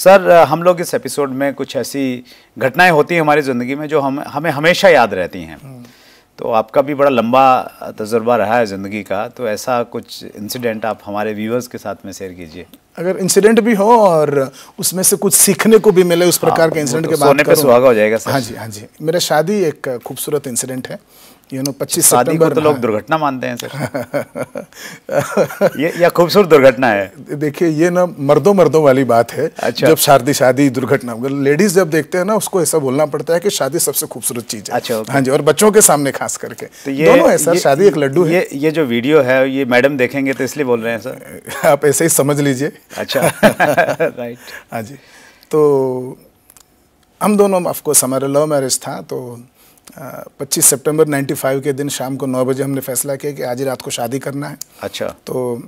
Sir हम लोग इस एपिसोड में कुछ ऐसी घटनाएं होती हैं हमारी ज़िंदगी में जो हमें हमेशा याद रहती हैं। तो आपका भी बड़ा लंबा तजुर्बा रहा है ज़िंदगी का, तो ऐसा कुछ इंसिडेंट आप हमारे व्यूअर्स के साथ में शेयर कीजिए। अगर इंसिडेंट भी हो और उसमें से कुछ सीखने को भी मिले उस प्रकार के इंसिडेंट के बात सोने पे सुहागा हो जाएगा सर। हाँ जी, हाँ जी। मेरा शादी एक खूबसूरत इंसिडेंट है। 25 शादी सितंबर को तो लोग दुर्घटना मानते हैं सर। ये या खूबसूरत दुर्घटना है। देखिए ये ना मर्दों वाली बात है। अच्छा। जब शादी दुर्घटना, लेडीज जब देखते हैं ना उसको ऐसा बोलना पड़ता है कि शादी सबसे खूबसूरत चीज है। अच्छा, हाँ जी, और बच्चों के सामने खास करके तो ये दोनों है सर। शादी एक लड्डू है। ये जो वीडियो है ये मैडम देखेंगे तो इसलिए बोल रहे हैं सर। आप ऐसे ही समझ लीजिए। अच्छा। राइट। हाँ जी, तो हम दोनों, ऑफकोर्स हमारा लव मैरिज था। तो 25 सितंबर 95 के दिन शाम को 9 बजे हमने फैसला किया कि आज ही रात को शादी करना है। अच्छा। तो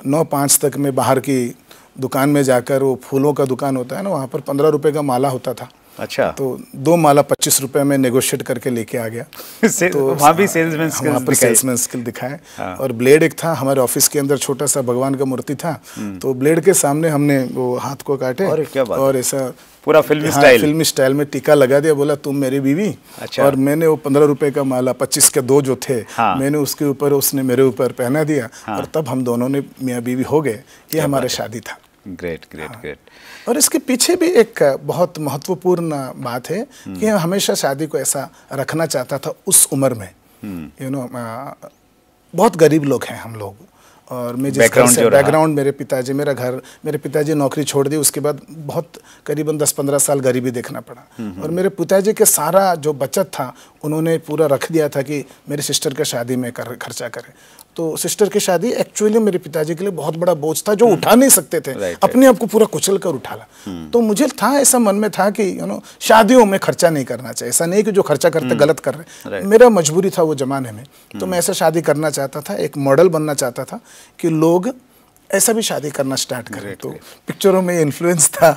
9:05 तक मैं बाहर की दुकान में जाकर, वो फूलों का दुकान होता है ना, वहाँ पर 15 रुपए का माला होता था। अच्छा। तो 2 माला 25 रुपए में नेगोशिएट करके लेके आ गया। तो वहाँ भी सेल्समैन स्किल्स वहाँ पर सेल्समैन स्किल दिखाए। हाँ। और ब्लेड एक था हमारे ऑफिस के अंदर, छोटा सा भगवान का मूर्ति था। तो ब्लेड के सामने हमने वो हाथ को काटे और ऐसा पूरा फिल्मी स्टाइल में टीका लगा दिया। बोला तुम मेरी बीवी। अच्छा। और मैंने वो 15 रुपए का माला 25 के 2 जो थे, हाँ। मैंने उसके ऊपर, उसने मेरे ऊपर पहना दिया। हाँ। और तब हम दोनों ने मियाँ बीवी हो गए। ये हमारे शादी था। Great great great. और इसके पीछे भी एक बहुत महत्वपूर्ण बात है कि हमेशा शादी को ऐसा रखना चाहता था उस उम्र में। बहुत गरीब लोग हैं हम लोग। और मैं जिस बैकग्राउंड, मेरे पिताजी नौकरी छोड़ दी, उसके बाद बहुत करीबन 10-15 साल गरीबी देखना पड़ा। और मेरे पिताजी के सारा जो बचत था उन्होंने पूरा रख दिया था कि मेरी सिस्टर के शादी में खर्चा करें। तो सिस्टर की शादी एक्चुअली मेरे पिताजी के लिए बहुत बड़ा बोझ था जो उठा नहीं सकते थे। अपने आप को पूरा कुचल कर उठाला। तो मुझे था, ऐसा मन में था कि शादियों में खर्चा नहीं करना चाहिए। ऐसा नहीं कि जो खर्चा करते गलत कर रहे, मेरा मजबूरी था वो जमाने में। तो मैं ऐसा शादी करना चाहता था, एक मॉडल बनना चाहता था कि लोग ऐसा भी शादी करना स्टार्ट करें। तो पिक्चरों में इन्फ्लुएंस था।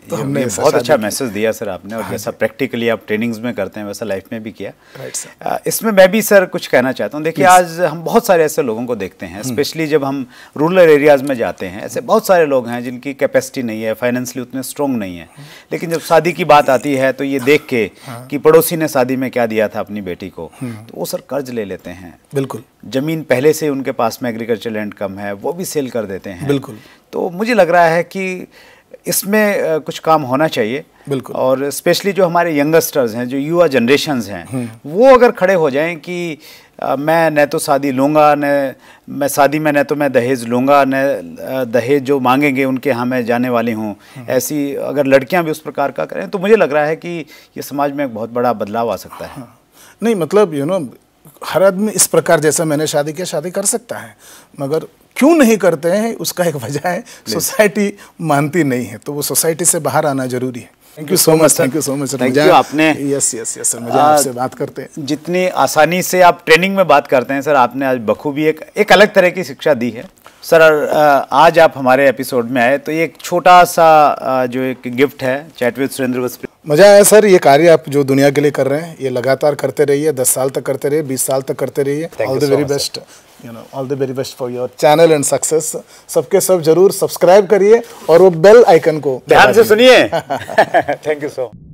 तो हमने बहुत अच्छा मैसेज दिया सर आपने। और जैसा प्रैक्टिकली आप ट्रेनिंग्स में करते हैं वैसा लाइफ में भी किया। Right sir. इसमें मैं भी सर कुछ कहना चाहता हूँ। देखिए आज हम बहुत सारे ऐसे लोगों को देखते हैं, स्पेशली जब हम रूरल एरियाज़ में जाते हैं। ऐसे बहुत सारे लोग हैं जिनकी कैपेसिटी नहीं है, फाइनेंशियली उतने स्ट्रॉन्ग नहीं है, लेकिन जब शादी की बात आती है तो ये देख के कि पड़ोसी ने शादी में क्या दिया था अपनी बेटी को, तो वो सर कर्ज ले लेते हैं। बिल्कुल। जमीन पहले से उनके पास में एग्रीकल्चर लैंड कम है, वो भी सेल कर देते हैं। बिल्कुल। तो मुझे लग रहा है कि इसमें कुछ काम होना चाहिए। बिल्कुल। और स्पेशली जो हमारे यंगस्टर्स हैं, जो युवा जनरेशन्स हैं, वो अगर खड़े हो जाएं कि मैं न तो शादी लूँगा, न मैं शादी में न तो मैं दहेज लूँगा, न दहेज जो मांगेंगे उनके यहाँ मैं जाने वाली हूँ, ऐसी अगर लड़कियाँ भी उस प्रकार का करें, तो मुझे लग रहा है कि ये समाज में एक बहुत बड़ा बदलाव आ सकता है। नहीं मतलब हर आदमी इस प्रकार, जैसा मैंने शादी किया, शादी कर सकता है, मगर क्यों नहीं करते हैं उसका एक वजह है, सोसाइटी मानती नहीं है। तो वो सोसाइटी से बाहर आना जरूरी है। Thank you so much. Thank you so much. Thank you. आपने यस सर, मजा आपसे बात करते हैं। जितनी आसानी से आप ट्रेनिंग में बात करते हैं सर, आपने आज बखूबी एक अलग तरह की शिक्षा दी है सर। आज आप हमारे एपिसोड में आए तो ये एक छोटा सा जो एक गिफ्ट है, चैट विद सुरेंद्र। मजा आया सर। ये कार्य आप जो दुनिया के लिए कर रहे हैं, ये लगातार करते रहिए। 10 साल तक करते रहिए, 20 साल तक करते रहिए। All the very best, all the very best for your channel and success. सबके सब जरूर सब्सक्राइब करिए और वो बेल आइकन को ध्यान से सुनिए। Thank you so much.